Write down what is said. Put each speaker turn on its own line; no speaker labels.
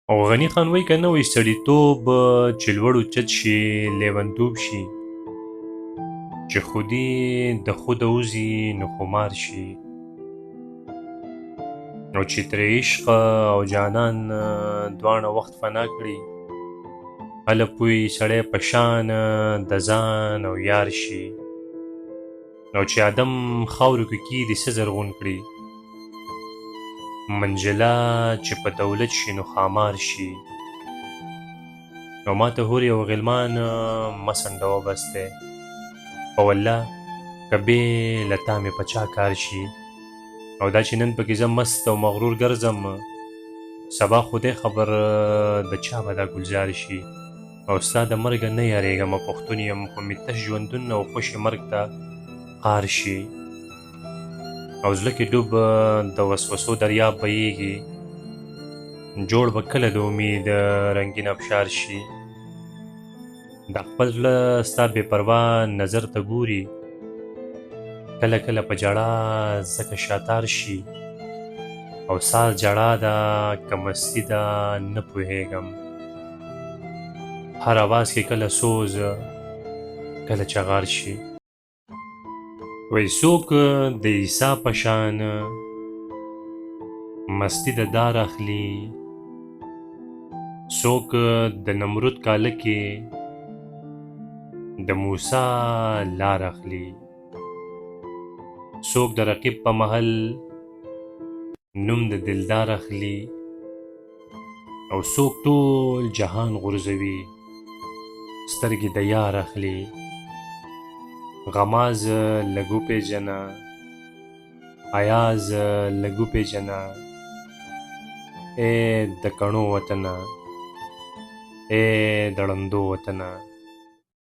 او غني خان وایي که نه وایي سړیتوب چې لوړ اوچت شي لیونتوب شي، چې خودي د خوده وځي نو خمار شي، او چې ترې عشق او جانان دواړه وخت فنا کړي، هله پوی سړی په شان د ځان او یار شي، او چې آدم خاورو کې کښېږدي څه زرغون کړي، منجله چې په دولت شي نو خامار شي. نو ماته هورې او غلمان مه سنډوه بس دی، په والله که بې له تا مې په چا کار شي، او دا چې نن پکې زه مست او مغرور ګرځم، سبا خدای خبر د چا به دا ګلزار شي. او ستا د مرګه نه یارېږمه پښتون یم، خو مې تش ژوندون او خوشې مرګ ته قار شي. او زړه کې ډوب د وسوسو دریاب بهیږي، جوړ به کله د امید رنګین ابشار شي. دا خپل زړه ستا بې پروا نظر ته ګوري، کله کله په ژړا ځکه شاتار شي. او ساز جړا ده که مستي ده نه پوهېږم، هر اواز کې کله سوز کله چغار شي. وایي څوک د عیسی په شان مستي د دار اخلي، څوک د نمرود کاله کې د موسی لار اخلي، څوک د رقیب په محل نوم د دلدار اخلي، او څوک ټول جهان غورځوي سترګې د یار اخلي. غماز لږ وپېژنه، ایاز لږ وپېژنه، ای د کڼو وطنه، ای د ړندو وطنه.